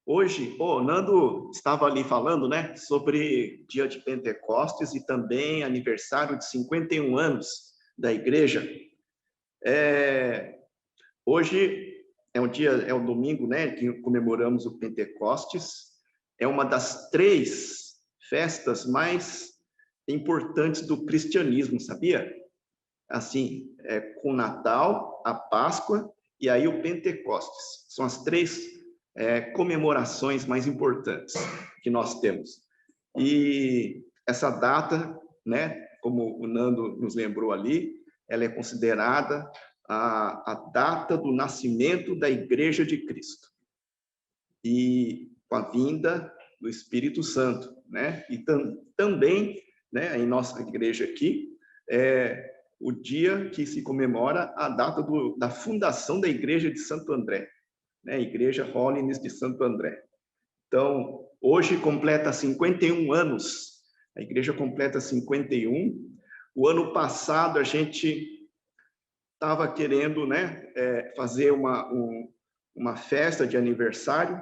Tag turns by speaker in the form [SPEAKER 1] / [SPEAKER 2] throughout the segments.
[SPEAKER 1] Hoje, o Nando estava ali falando, né, sobre dia de Pentecostes e também aniversário de 51 anos da igreja. É, Hoje é um dia, é um domingo, né, que comemoramos o Pentecostes. É uma das três festas mais importantes do cristianismo, sabia? Assim, com o Natal, a Páscoa e aí o Pentecostes. São as três comemorações mais importantes que nós temos. E essa data, né, como o Nando nos lembrou ali, ela é considerada a data do nascimento da Igreja de Cristo. E com a vinda do Espírito Santo, né? E também, né, em nossa igreja aqui, é o dia que se comemora a data da fundação da Igreja de Santo André, né? Igreja Holiness de Santo André. Então, hoje completa 51 anos, a igreja completa 51. O ano passado a gente estava querendo, né, fazer uma festa de aniversário,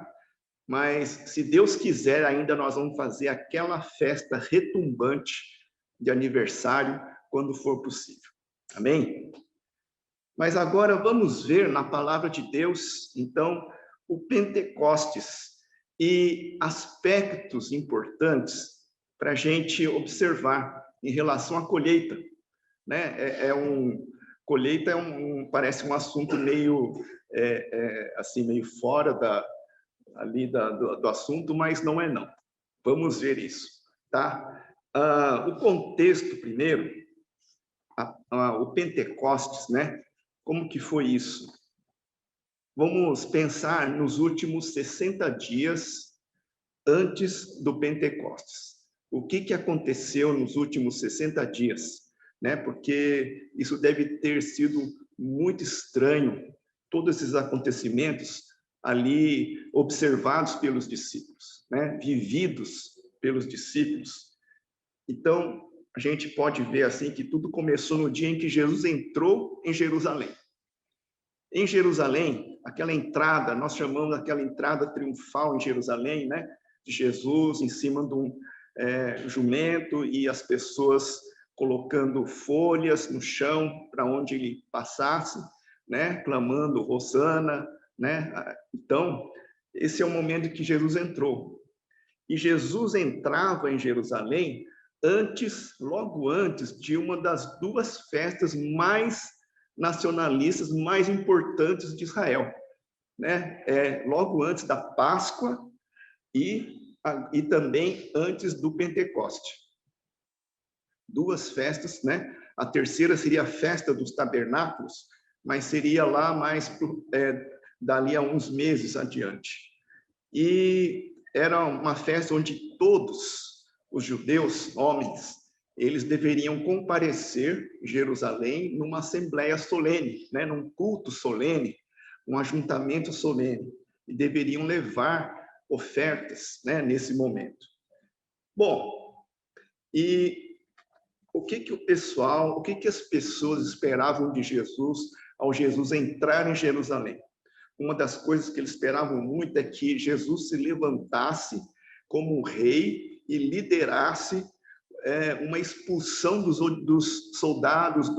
[SPEAKER 1] mas se Deus quiser, ainda nós vamos fazer aquela festa retumbante de aniversário quando for possível. Amém? Mas agora vamos ver na palavra de Deus, então, o Pentecostes e aspectos importantes para a gente observar em relação à colheita, né? Colheita parece um assunto meio assim meio fora do assunto, mas não é não. Vamos ver isso, tá? O contexto primeiro, o Pentecostes, né? Como que foi isso? Vamos pensar nos últimos 60 dias antes do Pentecostes. O que aconteceu nos últimos 60 dias? Né? Porque isso deve ter sido muito estranho, todos esses acontecimentos ali observados pelos discípulos, né? Vividos pelos discípulos. Então, a gente pode ver assim que tudo começou no dia em que Jesus entrou em Jerusalém. Em Jerusalém, aquela entrada, nós chamamos aquela entrada triunfal em Jerusalém, né? De Jesus em cima de um jumento e as pessoas colocando folhas no chão para onde ele passasse, né? Clamando Hosana, né? Então, esse é o momento em que Jesus entrou. E Jesus entrava em Jerusalém logo antes de uma das duas festas mais nacionalistas, mais importantes de Israel, né? Logo antes da Páscoa e também antes do Pentecoste. Duas festas, né? A terceira seria a festa dos tabernáculos, mas seria lá mais dali a uns meses adiante. E era uma festa onde todos os judeus, homens, eles deveriam comparecer em Jerusalém numa assembleia solene, né, num culto solene, um ajuntamento solene, e deveriam levar ofertas, né, nesse momento. Bom, e o que as pessoas esperavam de Jesus ao Jesus entrar em Jerusalém? Uma das coisas que eles esperavam muito é que Jesus se levantasse como um rei e liderasse uma expulsão dos soldados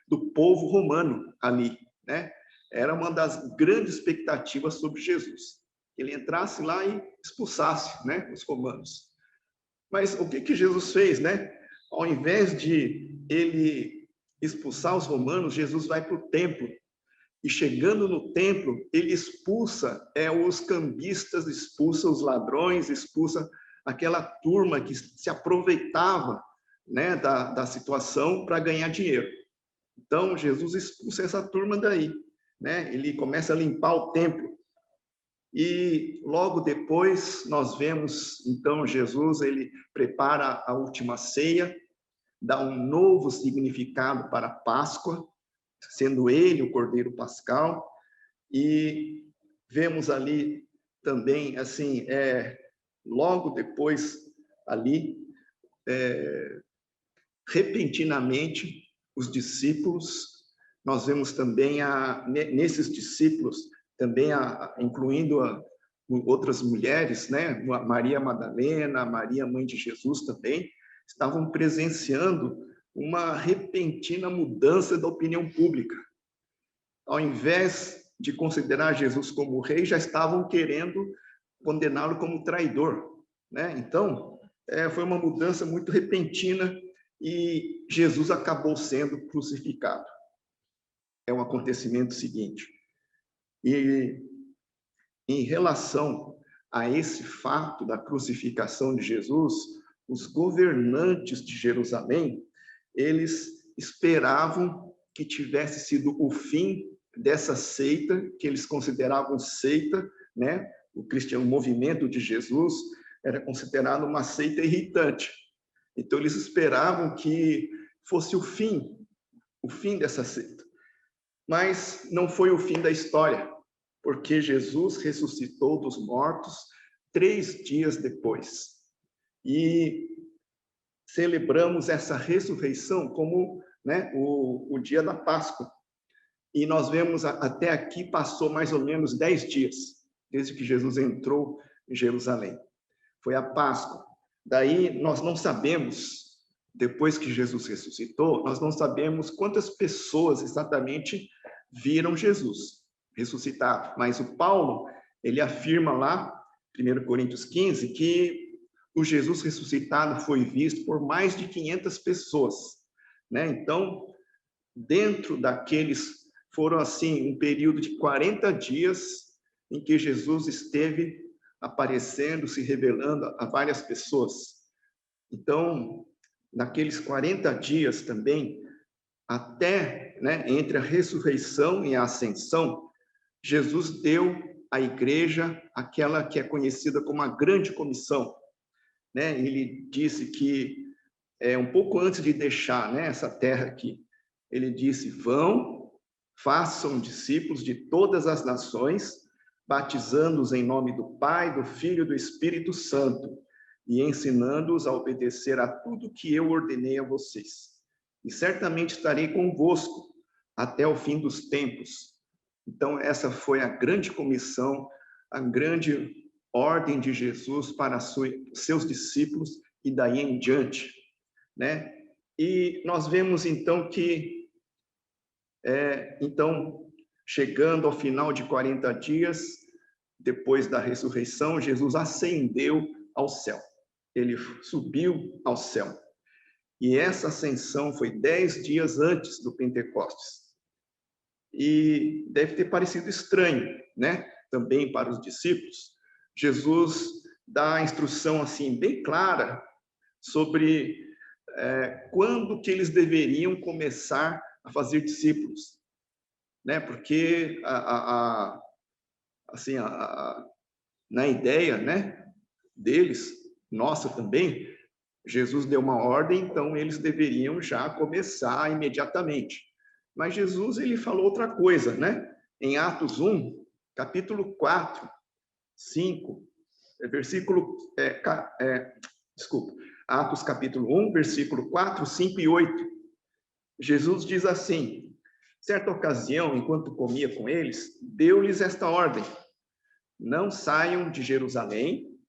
[SPEAKER 1] do povo romano ali, né? Era uma das grandes expectativas sobre Jesus, que ele entrasse lá e expulsasse, né, os romanos. Mas o que Jesus fez, né? Ao invés de ele expulsar os romanos, Jesus vai para o templo. E chegando no templo, ele expulsa os cambistas, expulsa os ladrões, expulsa aquela turma que se aproveitava, né, da situação para ganhar dinheiro. Então, Jesus expulsa essa turma daí, né? Ele começa a limpar o templo. E logo depois nós vemos, então, Jesus, ele prepara a última ceia, dá um novo significado para a Páscoa, sendo ele o Cordeiro Pascal, e vemos ali também, assim, logo depois ali, repentinamente, os discípulos, nós vemos também, nesses discípulos, também incluindo outras mulheres, né, Maria Madalena, Maria, mãe de Jesus também, estavam presenciando uma repentina mudança da opinião pública. Ao invés de considerar Jesus como rei, já estavam querendo condená-lo como traidor, né? Então, foi uma mudança muito repentina e Jesus acabou sendo crucificado. É um acontecimento seguinte. E em relação a esse fato da crucificação de Jesus, os governantes de Jerusalém, eles esperavam que tivesse sido o fim dessa seita, que eles consideravam seita, né? O movimento de Jesus era considerado uma seita irritante. Então, eles esperavam que fosse o fim dessa seita. Mas não foi o fim da história, porque Jesus ressuscitou dos mortos 3 dias depois. E celebramos essa ressurreição como, né, o dia da Páscoa. E nós vemos, até aqui, passou mais ou menos 10 dias, desde que Jesus entrou em Jerusalém. Foi a Páscoa. Daí, nós não sabemos, depois que Jesus ressuscitou, nós não sabemos quantas pessoas exatamente viram Jesus ressuscitado. Mas o Paulo, ele afirma lá, 1 Coríntios 15, que o Jesus ressuscitado foi visto por mais de 500 pessoas, né? Então, dentro daqueles, foram assim, um período de 40 dias em que Jesus esteve aparecendo, se revelando a várias pessoas. Então, naqueles 40 dias também, até, né, entre a ressurreição e a ascensão, Jesus deu à igreja aquela que é conhecida como a grande comissão, né? Ele disse que, um pouco antes de deixar, né, essa terra aqui, ele disse: vão, façam discípulos de todas as nações, batizando-os em nome do Pai, do Filho e do Espírito Santo, e ensinando-os a obedecer a tudo que eu ordenei a vocês. E certamente estarei convosco até o fim dos tempos. Então, essa foi a grande comissão, a grande ordem de Jesus para seus discípulos e daí em diante, né? E nós vemos, então, que, chegando ao final de 40 dias, depois da ressurreição, Jesus ascendeu ao céu. Ele subiu ao céu. E essa ascensão foi 10 dias antes do Pentecostes. E deve ter parecido estranho, né? Também para os discípulos. Jesus dá a instrução assim bem clara sobre quando que eles deveriam começar a fazer discípulos, né? Porque na ideia, né, deles, nossa também, Jesus deu uma ordem, então eles deveriam já começar imediatamente. Mas Jesus, ele falou outra coisa, né? Em Atos 1, capítulo 4, 5, Atos capítulo 1, versículo 4, 5 e 8. Jesus diz assim: certa ocasião, enquanto comia com eles, deu-lhes esta ordem: não saiam de Jerusalém,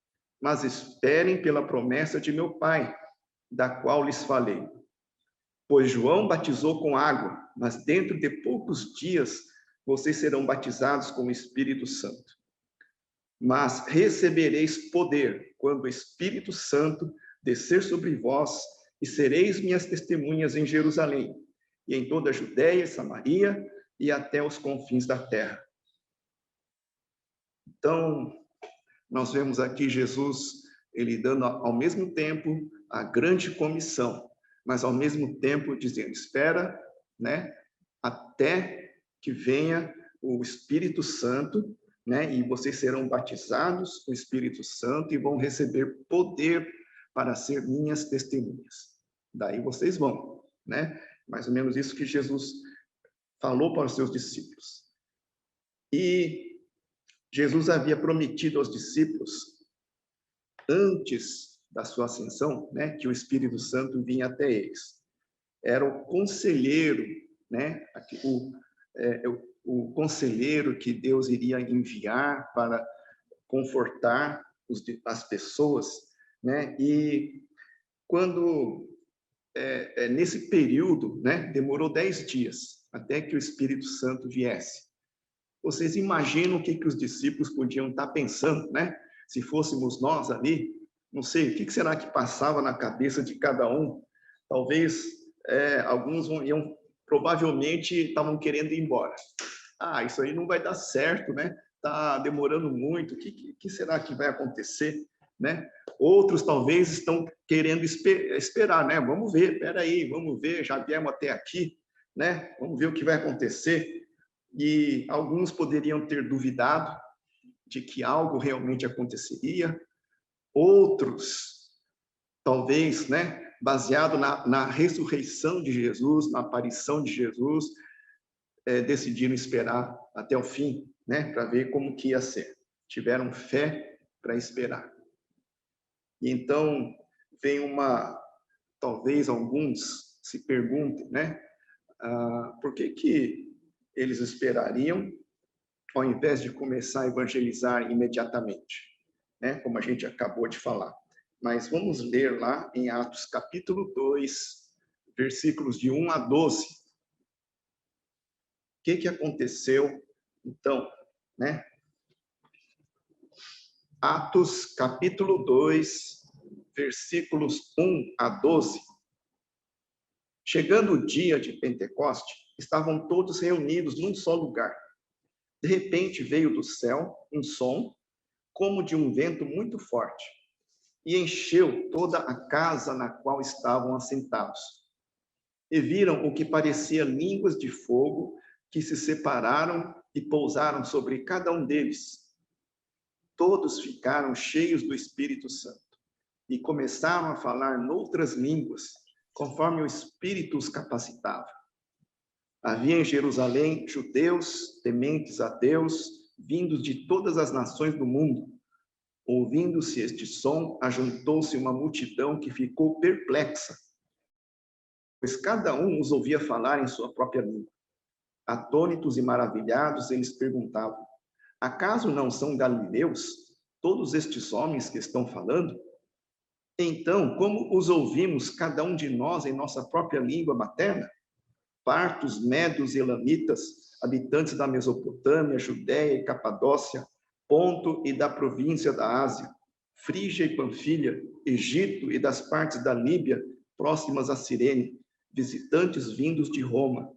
[SPEAKER 1] mas esperem pela promessa de meu Pai, da qual lhes falei. Pois João batizou com água, mas dentro de poucos dias vocês serão batizados com o Espírito Santo. Mas recebereis poder quando o Espírito Santo descer sobre vós, e sereis minhas testemunhas em Jerusalém, e em toda a Judéia e Samaria, e até os confins da terra. Então, nós vemos aqui Jesus, ele dando ao mesmo tempo a grande comissão, mas ao mesmo tempo dizendo: espera, né, até que venha o Espírito Santo, né, e vocês serão batizados com o Espírito Santo e vão receber poder para ser minhas testemunhas. Daí vocês vão, né? Mais ou menos isso que Jesus falou para os seus discípulos. E Jesus havia prometido aos discípulos, antes da sua ascensão, né, que o Espírito Santo vinha até eles. Era o conselheiro, né, o conselheiro que Deus iria enviar para confortar as pessoas, né? E quando, nesse período, né, demorou 10 dias até que o Espírito Santo viesse. Vocês imaginam o que os discípulos podiam estar pensando, né? Se fôssemos nós ali, não sei, o que será que passava na cabeça de cada um? Talvez alguns provavelmente estavam querendo ir embora. Ah, isso aí não vai dar certo, né? Tá demorando muito, o que será que vai acontecer, né? Outros talvez estão querendo esperar, né? Vamos ver, peraí, vamos ver, já viemos até aqui, né? Vamos ver o que vai acontecer. E alguns poderiam ter duvidado de que algo realmente aconteceria, outros, talvez, né, baseado na ressurreição de Jesus, na aparição de Jesus, decidiram esperar até o fim, né, para ver como que ia ser. Tiveram fé para esperar. E então vem talvez alguns se perguntem, né, por que eles esperariam ao invés de começar a evangelizar imediatamente, né? Como a gente acabou de falar. Mas vamos ler lá em Atos capítulo 2, versículos de 1 a 12. O que aconteceu, então, né? Atos capítulo 2, versículos 1 a 12. Chegando o dia de Pentecoste, estavam todos reunidos num só lugar. De repente veio do céu um som, como de um vento muito forte, e encheu toda a casa na qual estavam assentados. E viram o que parecia línguas de fogo que se separaram e pousaram sobre cada um deles. Todos ficaram cheios do Espírito Santo e começaram a falar noutras línguas, conforme o Espírito os capacitava. Havia em Jerusalém judeus tementes a Deus, vindos de todas as nações do mundo. Ouvindo-se este som, ajuntou-se uma multidão que ficou perplexa, pois cada um os ouvia falar em sua própria língua. Atônitos e maravilhados, eles perguntavam: acaso não são galileus todos estes homens que estão falando? Então, como os ouvimos cada um de nós em nossa própria língua materna? Partos, médios e elamitas, habitantes da Mesopotâmia, Judéia e Capadócia, Ponto e da província da Ásia, Frígia e Panfilha, Egito e das partes da Líbia, próximas a Cirene, visitantes vindos de Roma,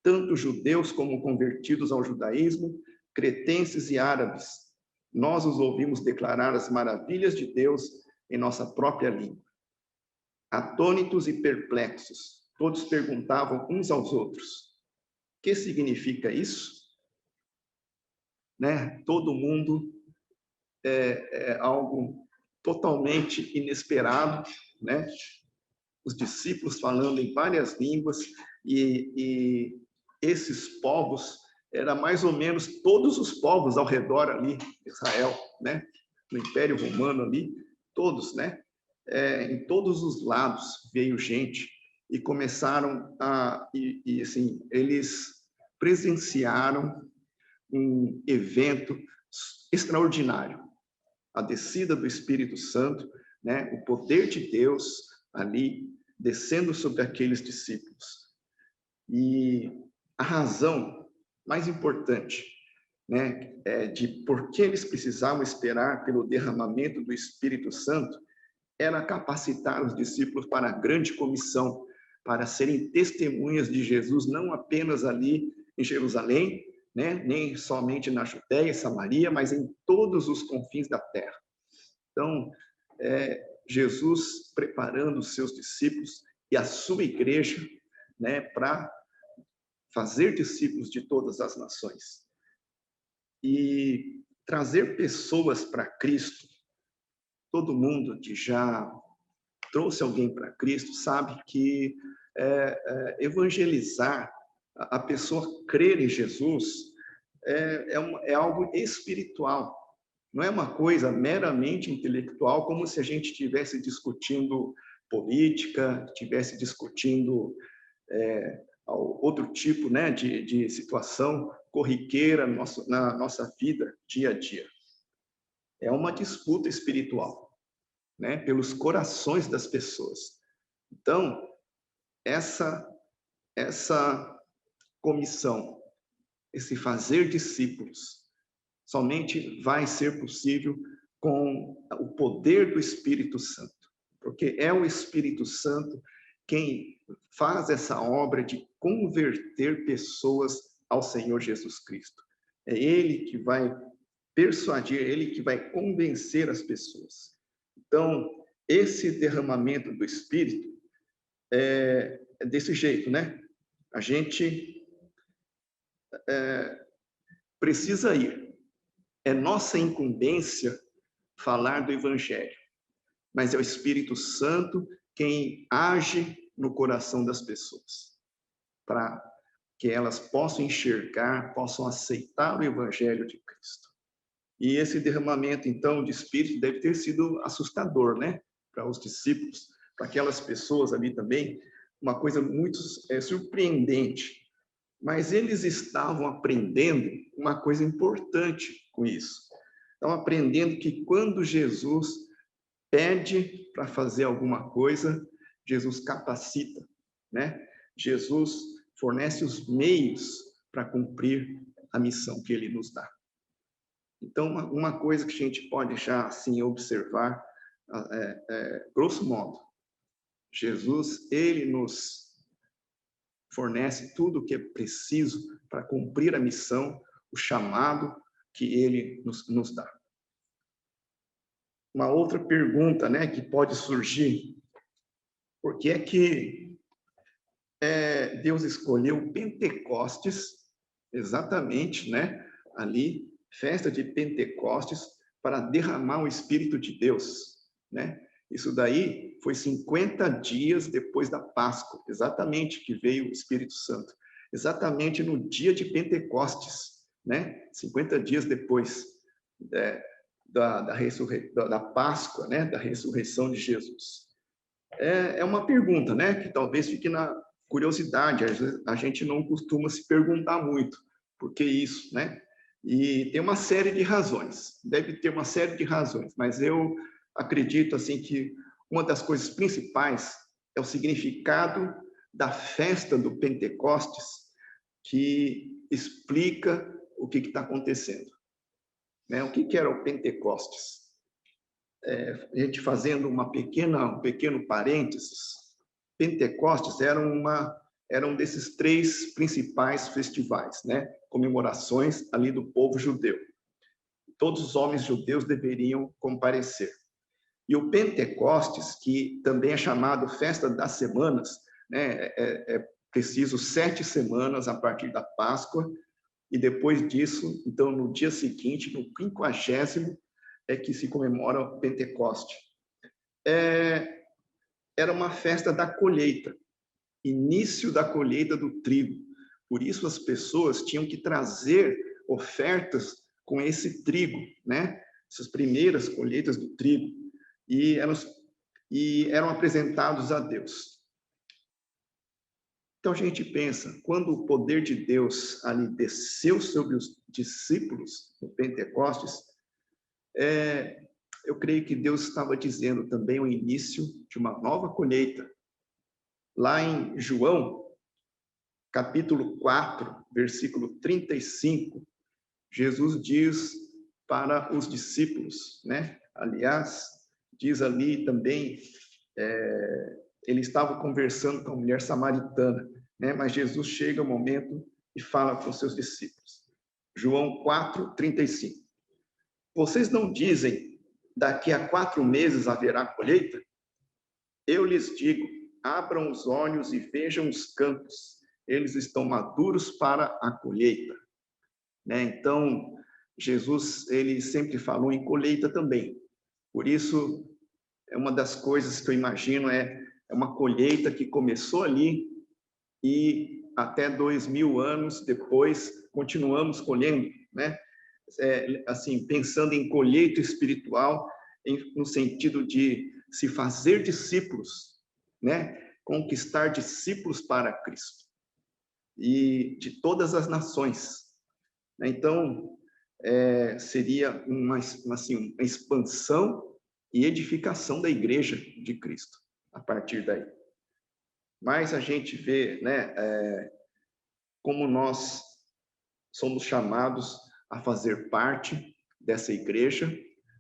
[SPEAKER 1] tanto judeus como convertidos ao judaísmo, cretenses e árabes. Nós os ouvimos declarar as maravilhas de Deus em nossa própria língua. Atônitos e perplexos, todos perguntavam uns aos outros: o que significa isso? Né? Todo mundo é algo totalmente inesperado, né? Os discípulos falando em várias línguas e esses povos eram mais ou menos todos os povos ao redor ali de Israel, né? No Império Romano ali, todos, né? Em todos os lados veio gente e começaram assim, eles presenciaram um evento extraordinário, a descida do Espírito Santo, né? O poder de Deus ali descendo sobre aqueles discípulos. E a razão mais importante, né, de por que eles precisavam esperar pelo derramamento do Espírito Santo era capacitar os discípulos para a grande comissão, para serem testemunhas de Jesus, não apenas ali em Jerusalém, né, nem somente na Judéia e Samaria, mas em todos os confins da terra. Então, Jesus preparando os seus discípulos e a sua igreja, né, para fazer discípulos de todas as nações. E trazer pessoas para Cristo. Todo mundo que já trouxe alguém para Cristo sabe que evangelizar, a pessoa crer em Jesus, é algo espiritual. Não é uma coisa meramente intelectual, como se a gente estivesse discutindo política, estivesse discutindo outro tipo, né, de situação corriqueira na nossa vida, dia a dia. é uma disputa espiritual, né? Pelos corações das pessoas. Então, essa comissão, esse fazer discípulos, somente vai ser possível com o poder do Espírito Santo, porque é o Espírito Santo quem faz essa obra de converter pessoas ao Senhor Jesus Cristo. É Ele que vai persuadir, é Ele que vai convencer as pessoas. Então, esse derramamento do Espírito é desse jeito, né? A gente precisa ir. É nossa incumbência falar do Evangelho, mas é o Espírito Santo quem age no coração das pessoas, para que elas possam enxergar, possam aceitar o Evangelho de Cristo. E esse derramamento, então, de Espírito deve ter sido assustador, né? Para os discípulos, para aquelas pessoas ali também, uma coisa muito surpreendente. Mas eles estavam aprendendo uma coisa importante com isso. Estão aprendendo que quando Jesus pede para fazer alguma coisa, Jesus capacita, né? Jesus fornece os meios para cumprir a missão que ele nos dá. Então, uma coisa que a gente pode já assim observar, grosso modo, Jesus, ele nos fornece tudo o que é preciso para cumprir a missão, o chamado que ele nos dá. Uma outra pergunta, né, que pode surgir: por que é que Deus escolheu Pentecostes, exatamente, né, ali, festa de Pentecostes, para derramar o Espírito de Deus, né? Isso daí foi 50 dias depois da Páscoa, exatamente, que veio o Espírito Santo. Exatamente no dia de Pentecostes, né? 50 dias depois da Páscoa, né? Da ressurreição de Jesus. É uma pergunta, né? Que talvez fique na curiosidade. A gente não costuma se perguntar muito por que isso, né? E tem uma série de razões. Deve ter uma série de razões, mas eu acredito assim que uma das coisas principais é o significado da festa do Pentecostes, que explica o que está acontecendo, né? O que era o Pentecostes? A gente fazendo um pequeno parênteses, Pentecostes era um desses 3 principais festivais, né? Comemorações ali do povo judeu. Todos os homens judeus deveriam comparecer. E o Pentecostes, que também é chamado Festa das Semanas, né? É preciso 7 semanas a partir da Páscoa, e depois disso, então, no dia seguinte, no 50º, é que se comemora o Pentecoste. Era uma festa da colheita, início da colheita do trigo. Por isso as pessoas tinham que trazer ofertas com esse trigo, né? Essas primeiras colheitas do trigo, e eram apresentados a Deus. Então a gente pensa, quando o poder de Deus ali desceu sobre os discípulos no Pentecostes, eu creio que Deus estava dizendo também o início de uma nova colheita. Lá em João, capítulo 4, versículo 35, Jesus diz para os discípulos, né? Aliás, diz ali também, ele estava conversando com a mulher samaritana, né? Mas Jesus chega um momento e fala com os seus discípulos. João 4, 35. Vocês não dizem, daqui a 4 meses haverá colheita? Eu lhes digo, abram os olhos e vejam os campos, eles estão maduros para a colheita. Né? Então, Jesus, ele sempre falou em colheita também. Por isso, é uma das coisas que eu imagino é uma colheita que começou ali e até 2000 anos depois continuamos colhendo, né? Assim, pensando em colheita espiritual, no sentido de se fazer discípulos, né? Conquistar discípulos para Cristo e de todas as nações. Então, seria assim, uma expansão e edificação da igreja de Cristo, a partir daí. Mas a gente vê, né, como nós somos chamados a fazer parte dessa igreja.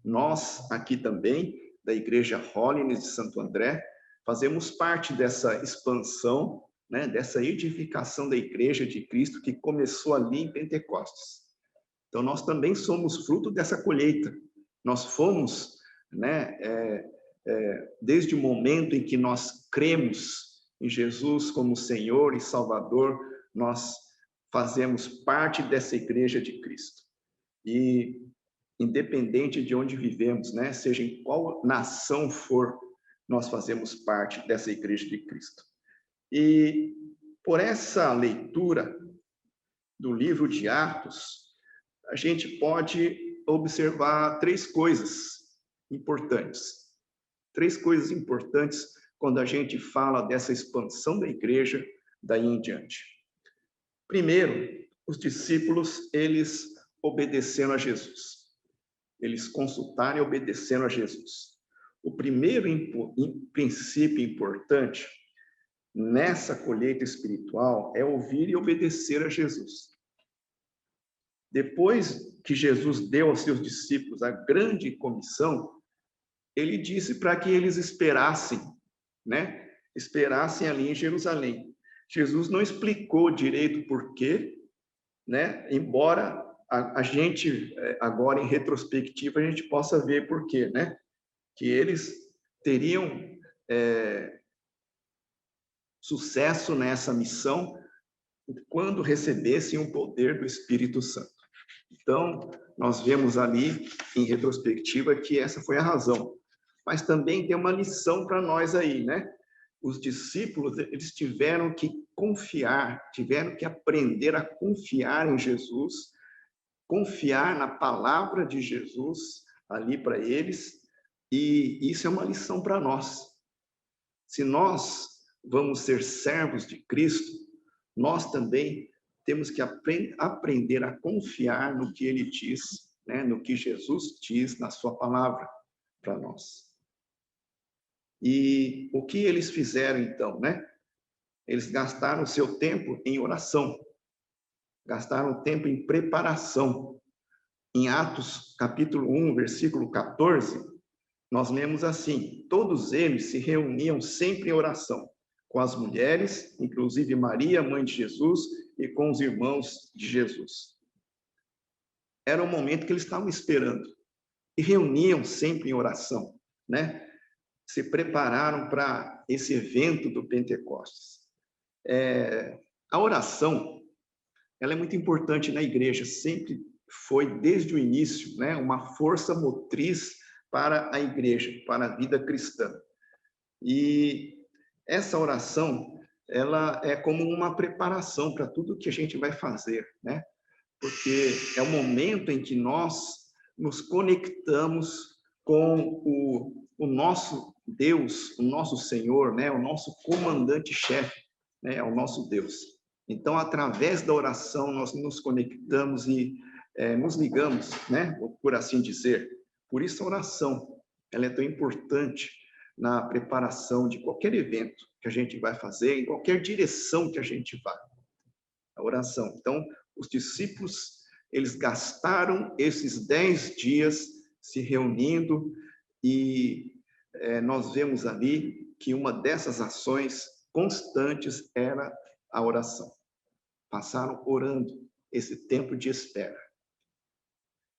[SPEAKER 1] Nós, aqui também, da Igreja Holiness de Santo André, fazemos parte dessa expansão, né, dessa edificação da igreja de Cristo que começou ali em Pentecostes. Então, nós também somos fruto dessa colheita. Nós fomos, né, desde o momento em que nós cremos em Jesus como Senhor e Salvador, nós fazemos parte dessa igreja de Cristo. E independente de onde vivemos, né, seja em qual nação for, nós fazemos parte dessa igreja de Cristo. E por essa leitura do livro de Atos, a gente pode observar três coisas importantes. Três coisas importantes quando a gente fala dessa expansão da igreja daí em diante. Primeiro, os discípulos, eles obedeceram a Jesus. Eles consultaram e obedeceram a Jesus. O primeiro princípio importante nessa colheita espiritual é ouvir e obedecer a Jesus. Depois que Jesus deu aos seus discípulos a grande comissão, ele disse para que eles esperassem, né? Esperassem ali em Jerusalém. Jesus não explicou direito por quê, né? Embora a gente, agora em retrospectiva, a gente possa ver por quê, né? Que eles teriam sucesso nessa missão quando recebessem o poder do Espírito Santo. Então, nós vemos ali, em retrospectiva, que essa foi a razão. Mas também tem uma lição para nós aí, né? Os discípulos, eles tiveram que confiar, tiveram que aprender a confiar em Jesus, confiar na palavra de Jesus ali para eles, e isso é uma lição para nós. Se nós vamos ser servos de Cristo, nós também temos que aprender a confiar no que ele diz, né, no que Jesus diz na sua palavra para nós. E o que eles fizeram então, né? Eles gastaram seu tempo em oração, gastaram tempo em preparação. Em Atos, capítulo 1, versículo 14, nós lemos assim: todos eles se reuniam sempre em oração, com as mulheres, inclusive Maria, mãe de Jesus, e com os irmãos de Jesus. Era o momento que eles estavam esperando. E reuniam sempre em oração, né? Se prepararam para esse evento do Pentecostes. A oração, ela é muito importante na igreja, sempre foi desde o início, né, uma força motriz para a igreja, para a vida cristã. E essa oração, ela é como uma preparação para tudo que a gente vai fazer, né? Porque é o momento em que nós nos conectamos com o nosso Deus, o nosso Senhor, né? O nosso comandante-chefe, né? O nosso Deus. Então, através da oração, nós nos conectamos e nos ligamos, né? Por assim dizer. Por isso, a oração, ela é tão importante na preparação de qualquer evento que a gente vai fazer, em qualquer direção que a gente vá. A oração. Então, os discípulos, eles gastaram esses 10 dias se reunindo e nós vemos ali que uma dessas ações constantes era a oração. Passaram orando esse tempo de espera.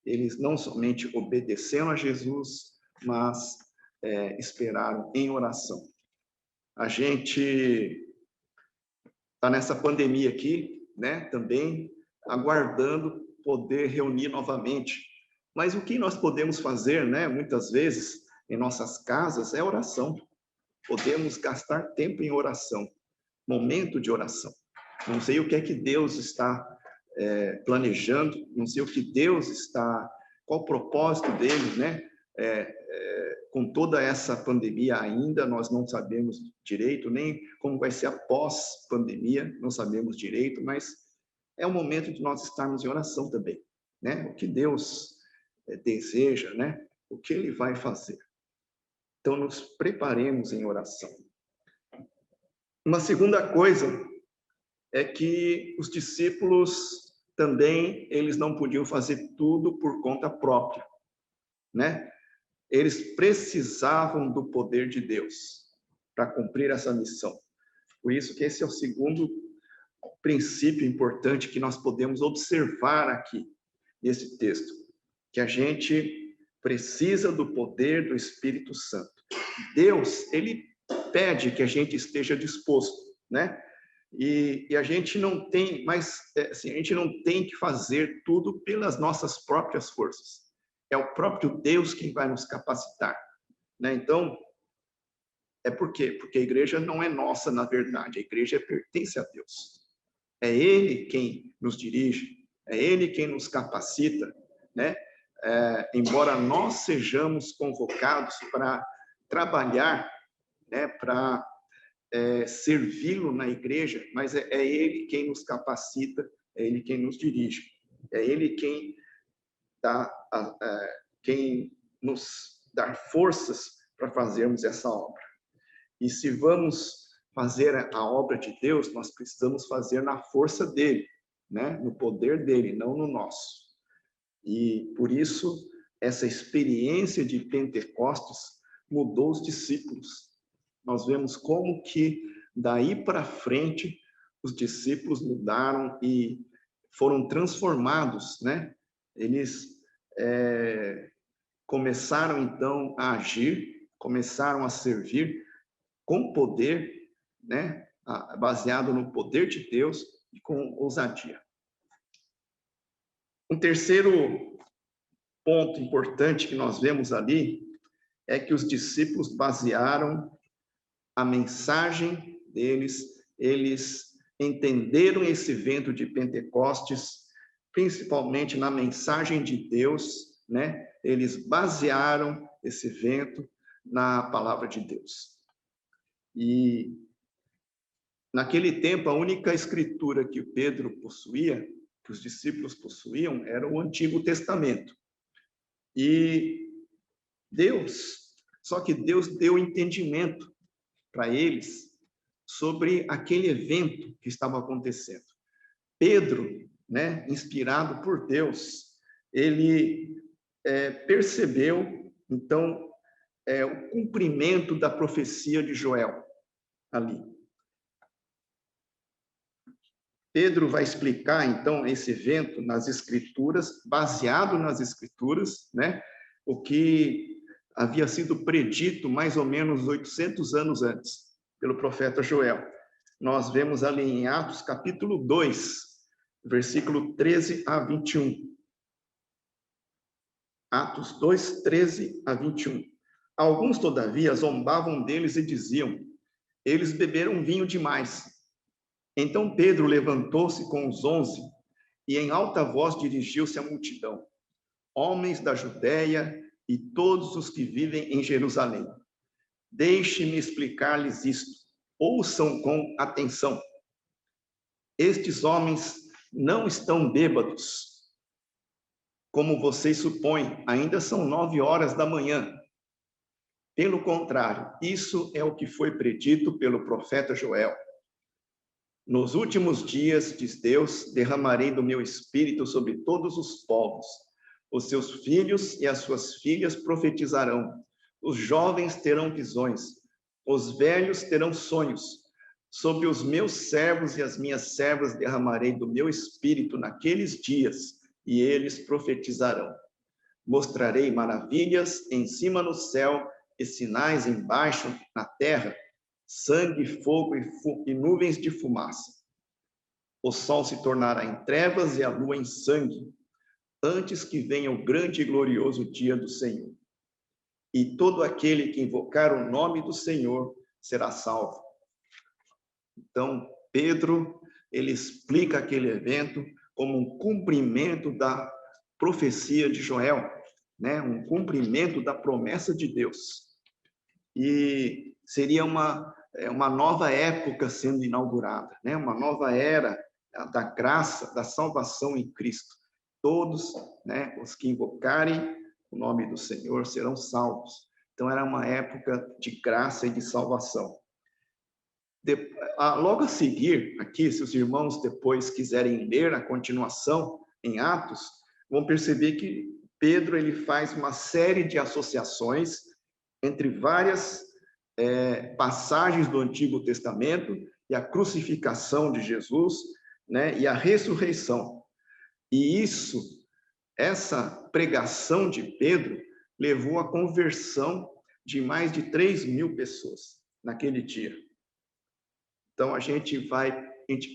[SPEAKER 1] Eles não somente obedeceram a Jesus, mas esperaram em oração. A gente está nessa pandemia aqui, né, também aguardando poder reunir novamente. Mas o que nós podemos fazer, né, muitas vezes, em nossas casas, é oração. Podemos gastar tempo em oração, momento de oração. Não sei o que é que Deus está planejando, não sei o que Deus está, qual o propósito dele, né? Com toda essa pandemia ainda, nós não sabemos direito, nem como vai ser após pandemia, não sabemos direito, mas é o momento de nós estarmos em oração também, né? O que Deus deseja, né? O que Ele vai fazer. Então, nos preparemos em oração. Uma segunda coisa é que os discípulos também, eles não podiam fazer tudo por conta própria, né? Eles precisavam do poder de Deus para cumprir essa missão. Por isso que esse é o segundo princípio importante que nós podemos observar aqui nesse texto, que a gente precisa do poder do Espírito Santo. Deus, ele pede que a gente esteja disposto, né? E a gente não tem, mas assim, a gente não tem que fazer tudo pelas nossas próprias forças. É o próprio Deus quem vai nos capacitar, né? Então, por quê? Porque a igreja não é nossa, na verdade. A igreja pertence a Deus. É Ele quem nos dirige, é Ele quem nos capacita, né? Embora nós sejamos convocados para trabalhar, né? Para servi-lo na igreja, mas é Ele quem nos capacita, é Ele quem nos dirige, é Ele quem quem nos dá forças para fazermos essa obra. E se vamos fazer a obra de Deus, nós precisamos fazer na força dele, né? No poder dele, não no nosso. E por isso essa experiência de Pentecostes mudou os discípulos. Nós vemos como que daí para frente os discípulos mudaram e foram transformados, né? Eles começaram então a agir, começaram a servir com poder, né? Baseado no poder de Deus e com ousadia. Um terceiro ponto importante que nós vemos ali é que os discípulos basearam a mensagem deles, eles entenderam esse evento de Pentecostes, principalmente na mensagem de Deus, né? Eles basearam esse evento na palavra de Deus. E naquele tempo, a única escritura que Pedro possuía, que os discípulos possuíam, era o Antigo Testamento. E só que Deus deu entendimento para eles sobre aquele evento que estava acontecendo. Pedro, né, inspirado por Deus, ele percebeu, então, o cumprimento da profecia de Joel ali. Pedro vai explicar, então, esse evento nas Escrituras, baseado nas Escrituras, né, o que havia sido predito mais ou menos 800 anos antes, pelo profeta Joel. Nós vemos ali em Atos, capítulo 2, versículo 13 a 21. Atos 2, 13 a 21. Alguns, todavia, zombavam deles e diziam: eles beberam vinho demais. Então Pedro levantou-se com os 11 e em alta voz dirigiu-se à multidão: homens da Judéia e todos os que vivem em Jerusalém, deixe-me explicar-lhes isto. Ouçam com atenção. Estes homens não estão bêbados, como vocês supõem, ainda são 9 horas da manhã. Pelo contrário, isso é o que foi predito pelo profeta Joel. Nos últimos dias, diz Deus, derramarei do meu espírito sobre todos os povos. Os seus filhos e as suas filhas profetizarão. Os jovens terão visões. Os velhos terão sonhos. Sobre os meus servos e as minhas servas derramarei do meu espírito naqueles dias, e eles profetizarão. Mostrarei maravilhas em cima no céu e sinais embaixo na terra, sangue, fogo e nuvens de fumaça. O sol se tornará em trevas e a lua em sangue, antes que venha o grande e glorioso dia do Senhor. E todo aquele que invocar o nome do Senhor será salvo. Então, Pedro, ele explica aquele evento como um cumprimento da profecia de Joel, né? Um cumprimento da promessa de Deus. E seria uma nova época sendo inaugurada, né? Uma nova era da graça, da salvação em Cristo. todos, né, os que invocarem o nome do Senhor serão salvos. Então, era uma época de graça e de salvação. Logo a seguir, aqui, se os irmãos depois quiserem ler a continuação em Atos, vão perceber que Pedro ele faz uma série de associações entre várias passagens do Antigo Testamento e a crucificação de Jesus, né, e a ressurreição. E essa pregação de Pedro levou à conversão de mais de 3.000 pessoas naquele dia. Então, a gente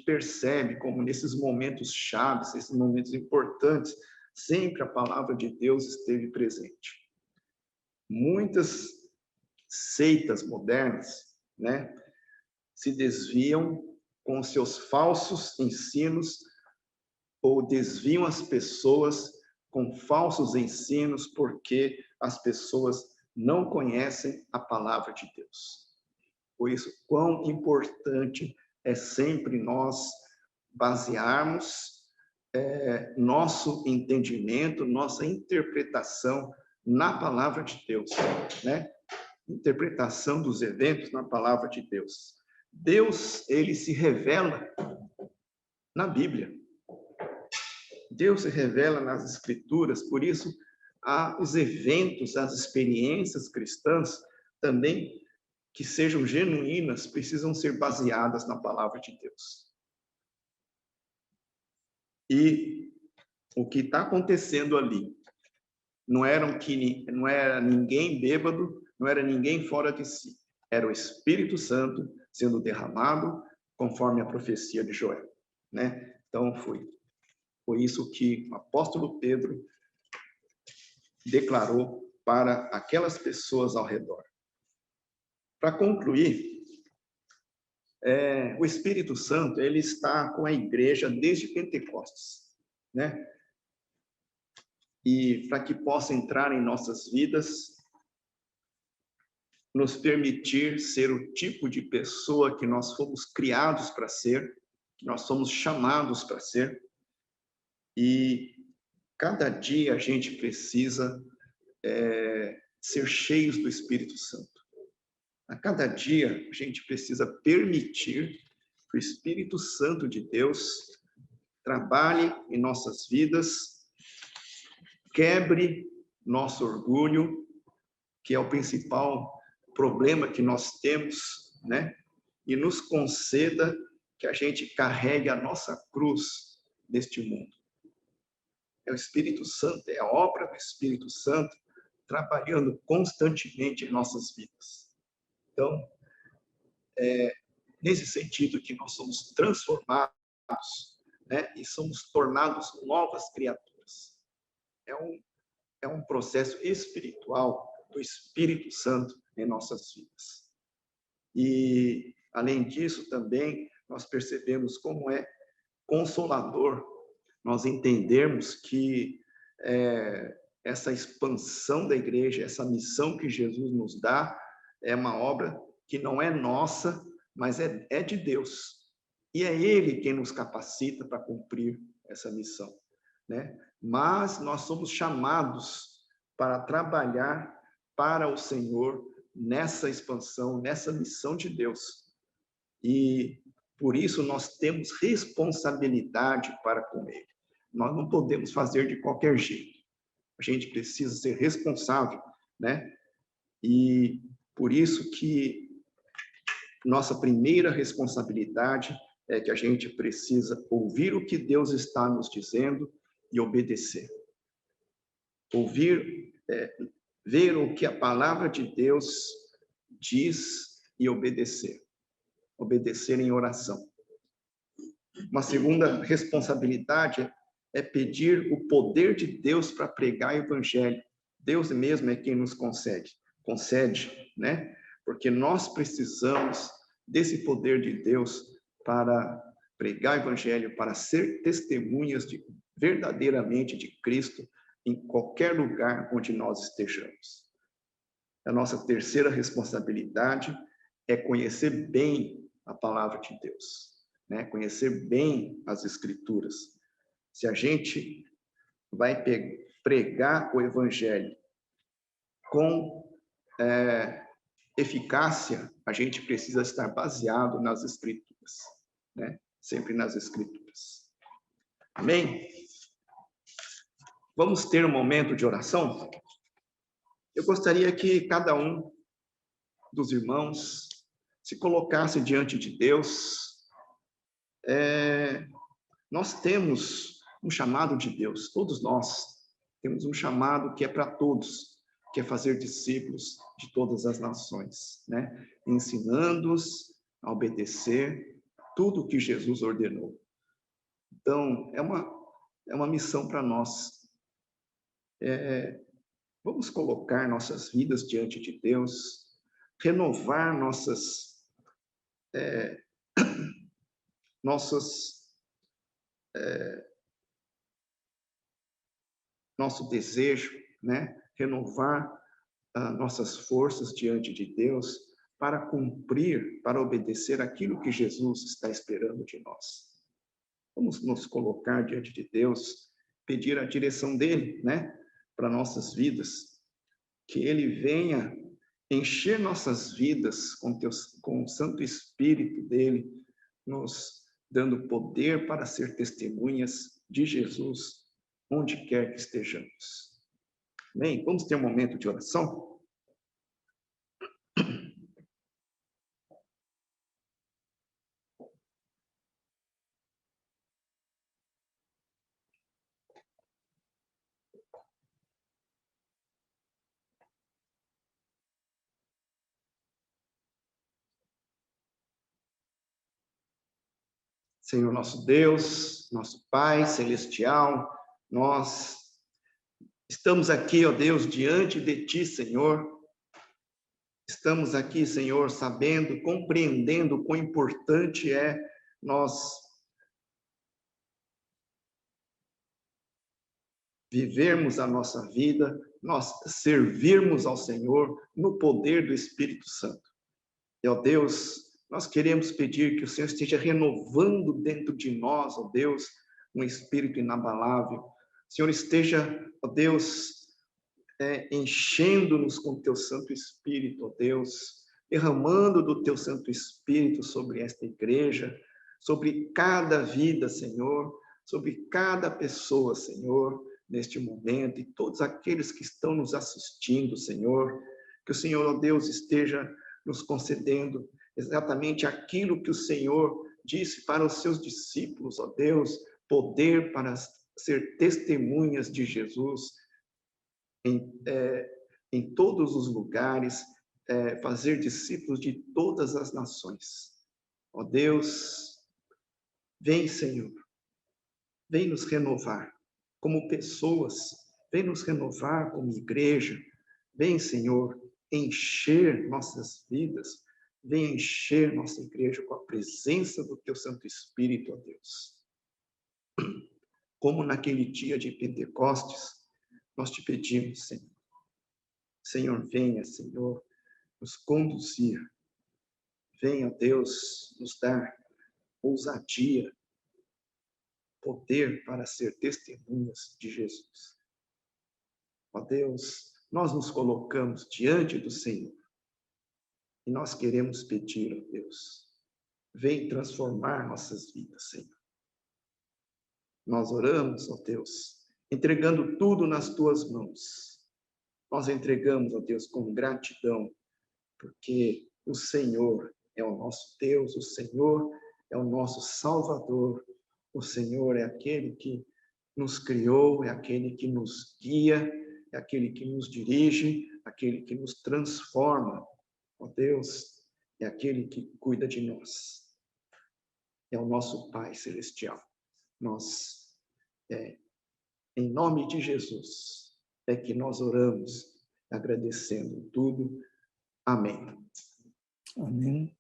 [SPEAKER 1] percebe como nesses momentos chaves, esses momentos importantes, sempre a palavra de Deus esteve presente. Muitas seitas modernas, né, se desviam com seus falsos ensinos ou desviam as pessoas com falsos ensinos porque as pessoas não conhecem a palavra de Deus. Por isso, quão importante é sempre nós basearmos nosso entendimento, nossa interpretação na palavra de Deus, né? Interpretação dos eventos na palavra de Deus. Deus, ele se revela na Bíblia. Deus se revela nas Escrituras, por isso, os eventos, as experiências cristãs também que sejam genuínas, precisam ser baseadas na palavra de Deus. E o que está acontecendo ali não era ninguém bêbado, não era ninguém fora de si. Era o Espírito Santo sendo derramado conforme a profecia de Joel, né? Então foi isso que o apóstolo Pedro declarou para aquelas pessoas ao redor. Para concluir, o Espírito Santo ele está com a igreja desde Pentecostes, né? E para que possa entrar em nossas vidas, nos permitir ser o tipo de pessoa que nós fomos criados para ser, que nós somos chamados para ser. E cada dia a gente precisa ser cheios do Espírito Santo. A cada dia a gente precisa permitir que o Espírito Santo de Deus trabalhe em nossas vidas, quebre nosso orgulho, que é o principal problema que nós temos, né? E nos conceda que a gente carregue a nossa cruz neste mundo. É o Espírito Santo, é a obra do Espírito Santo trabalhando constantemente em nossas vidas. Então, nesse sentido que nós somos transformados, né? E somos tornados novas criaturas. É um processo espiritual do Espírito Santo em nossas vidas. E, além disso, também nós percebemos como é consolador nós entendermos que essa expansão da igreja, essa missão que Jesus nos dá, é uma obra que não é nossa, mas é de Deus. E é Ele quem nos capacita para cumprir essa missão, né? Mas nós somos chamados para trabalhar para o Senhor nessa expansão, nessa missão de Deus. E por isso nós temos responsabilidade para com Ele. Nós não podemos fazer de qualquer jeito. A gente precisa ser responsável, né? E por isso que nossa primeira responsabilidade é que a gente precisa ouvir o que Deus está nos dizendo e obedecer. Ouvir, ver o que a palavra de Deus diz e obedecer. Obedecer em oração. Uma segunda responsabilidade é pedir o poder de Deus para pregar o evangelho. Deus mesmo é quem nos concede, né? Porque nós precisamos desse poder de Deus para pregar o evangelho, para ser testemunhas verdadeiramente de Cristo em qualquer lugar onde nós estejamos. A nossa terceira responsabilidade é conhecer bem a palavra de Deus, né? Conhecer bem as Escrituras. Se a gente vai pregar o evangelho com eficácia, a gente precisa estar baseado nas Escrituras, né? Sempre nas Escrituras. Amém? Vamos ter um momento de oração? Eu gostaria que cada um dos irmãos se colocasse diante de Deus. Nós temos um chamado de Deus, todos nós temos um chamado que é para todos, que é fazer discípulos de todas as nações, né? Ensinando-os a obedecer tudo o que Jesus ordenou. Então, é uma missão para nós. Vamos colocar nossas vidas diante de Deus, renovar nosso desejo, né? Renovar nossas forças diante de Deus para cumprir, para obedecer aquilo que Jesus está esperando de nós. Vamos nos colocar diante de Deus, pedir a direção dele, né? Para nossas vidas, que ele venha encher nossas vidas com o Santo Espírito dele, nos dando poder para ser testemunhas de Jesus, onde quer que estejamos. Amém? Vamos ter um momento de oração? Senhor nosso Deus, nosso Pai celestial, nós estamos aqui, ó Deus, diante de Ti, Senhor. Estamos aqui, Senhor, sabendo, compreendendo quão importante é nós vivermos a nossa vida, nós servirmos ao Senhor no poder do Espírito Santo. E, ó Deus, nós queremos pedir que o Senhor esteja renovando dentro de nós, ó Deus, um espírito inabalável. O Senhor esteja, ó Deus, enchendo-nos com o Teu Santo Espírito, ó Deus, derramando do Teu Santo Espírito sobre esta igreja, sobre cada vida, Senhor, sobre cada pessoa, Senhor, neste momento, e todos aqueles que estão nos assistindo, Senhor, que o Senhor, ó Deus, esteja nos concedendo exatamente aquilo que o Senhor disse para os seus discípulos, ó Deus, poder para ser testemunhas de Jesus em todos os lugares, fazer discípulos de todas as nações. Ó Deus, vem, Senhor, vem nos renovar como pessoas, vem nos renovar como igreja, vem, Senhor, encher nossas vidas, vem encher nossa igreja com a presença do Teu Santo Espírito, ó Deus. Como naquele dia de Pentecostes, nós te pedimos, Senhor. Senhor, venha, Senhor, nos conduzir. Venha, Deus, nos dar ousadia, poder para ser testemunhas de Jesus. Ó Deus, nós nos colocamos diante do Senhor e nós queremos pedir, ó Deus, vem transformar nossas vidas, Senhor. Nós oramos, ó Deus, entregando tudo nas Tuas mãos. Nós entregamos, ó Deus, com gratidão, porque o Senhor é o nosso Deus, o Senhor é o nosso Salvador, o Senhor é aquele que nos criou, é aquele que nos guia, é aquele que nos dirige, aquele que nos transforma. Ó Deus, é aquele que cuida de nós. É o nosso Pai Celestial. Nós, em nome de Jesus, é que nós oramos, agradecendo tudo. Amém.
[SPEAKER 2] Amém.